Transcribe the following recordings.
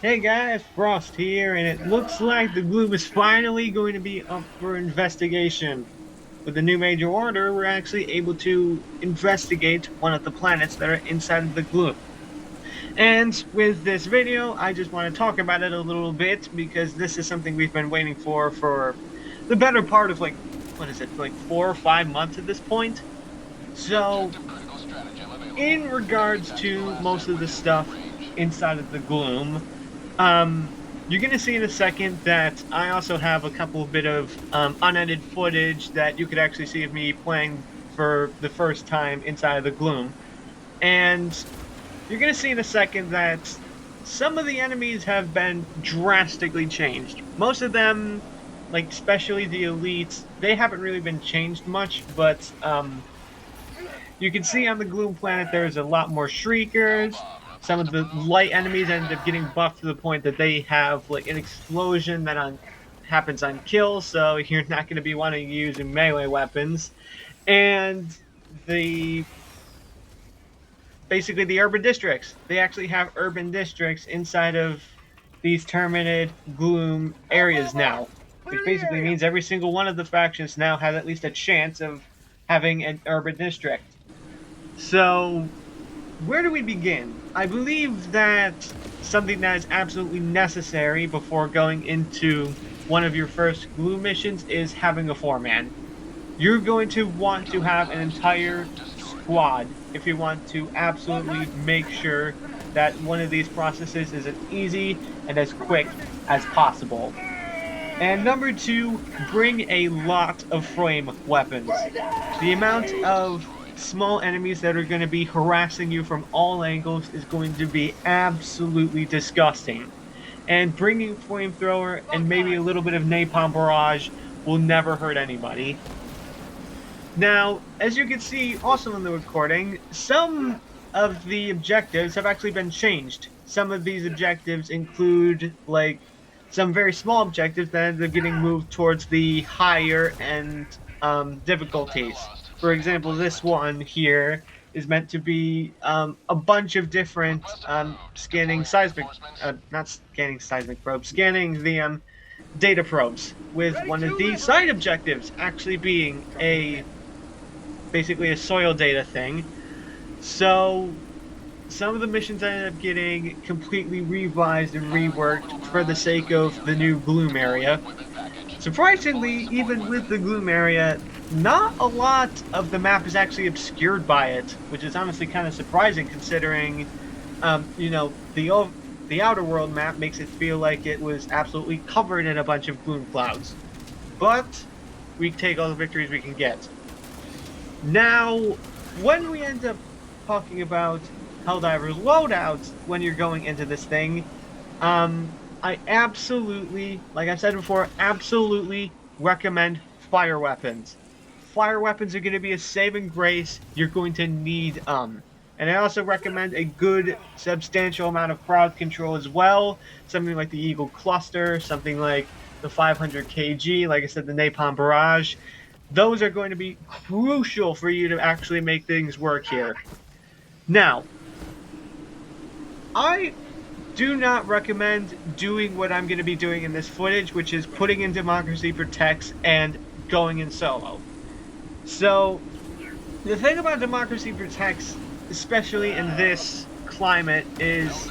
Hey guys, Frost here, and it looks like the Gloom is finally going to be up for investigation. With the new major order, we're actually able to investigate one of the planets that are inside of the Gloom. And with this video, I just want to talk about it a little bit because this is something we've been waiting for the better part of like, what is it, like 4 or 5 months at this point. So, in regards to most of the stuff inside of the Gloom, you're going to see in a second that I also have a couple bit of unedited footage that you could actually see of me playing for the first time inside of the Gloom. And you're going to see in a second that some of the enemies have been drastically changed. Most of them, like especially the elites, they haven't really been changed much, but you can see on the Gloom planet there's a lot more Shriekers. Some of the light enemies end up getting buffed to the point that they have like an explosion that happens on kill, so you're not going to be wanting to use melee weapons. And the basically the urban districts. They actually have urban districts inside of these Terminid Gloom areas now, which basically means every single one of the factions now has at least a chance of having an urban district. So, where do we begin? I believe that something that is absolutely necessary before going into one of your first glue missions is having a foreman. You're going to want to have an entire squad if you want to absolutely make sure that one of these processes is as easy and as quick as possible. And number two, bring a lot of flame weapons. The amount of small enemies that are going to be harassing you from all angles is going to be absolutely disgusting. And bringing flamethrower and maybe a little bit of napalm barrage will never hurt anybody. Now, as you can see also in the recording, some of the objectives have actually been changed. Some of these objectives include, like, some very small objectives that ended up getting moved towards the higher end difficulties. For example, this one here is meant to be a bunch of different scanning seismic, not scanning seismic probes, scanning the data probes, with one of the side objectives actually being a basically a soil data thing. So some of the missions ended up getting completely revised and reworked for the sake of the new Gloom area. Surprisingly, even with the Gloom area, not a lot of the map is actually obscured by it, which is honestly kind of surprising considering, the Outer World map makes it feel like it was absolutely covered in a bunch of gloom clouds. But we take all the victories we can get. Now, when we end up talking about Helldivers loadouts when you're going into this thing, I absolutely, like I said before, absolutely recommend fire weapons. Fire weapons are going to be a saving grace you're going to need. And I also recommend a good, substantial amount of crowd control as well. Something like the Eagle Cluster, something like the 500 kg, like I said, the Napalm Barrage. Those are going to be crucial for you to actually make things work here. Now, I do not recommend doing what I'm going to be doing in this footage, which is putting in Democracy Protects and going in solo. So, the thing about Democracy Protects, especially in this climate, is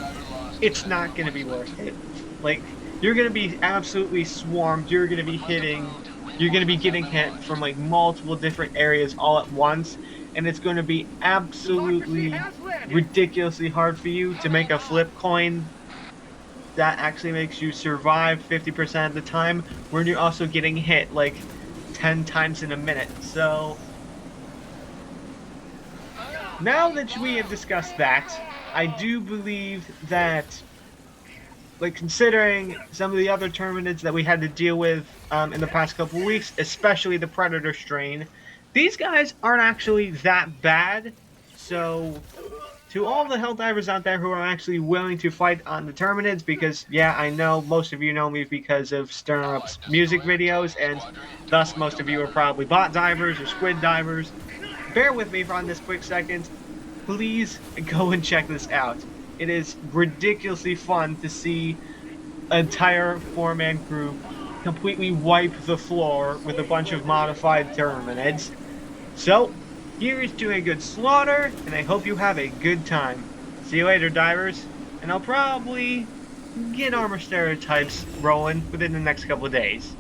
it's not going to be worth it. Like, you're going to be absolutely swarmed, you're going to be getting hit from like multiple different areas all at once, and it's going to be absolutely ridiculously hard for you to make a flip coin that actually makes you survive 50% of the time when you're also getting hit like 10 times in a minute. So now that we have discussed that, I do believe that, like, considering some of the other Terminids that we had to deal with in the past couple weeks, especially the Predator strain, these guys aren't actually that bad. So, to all the Helldivers out there who are actually willing to fight on the Terminids, because, yeah, I know most of you know me because of Sternup's music videos, and thus most of you are probably bot divers or squid divers. Bear with me for on this quick second. Please go and check this out. it is ridiculously fun to see an entire four-man group completely wipe the floor with a bunch of modified Terminids. So, here is to a good slaughter, and I hope you have a good time. See you later, divers, and I'll probably get armor stereotypes rolling within the next couple of days.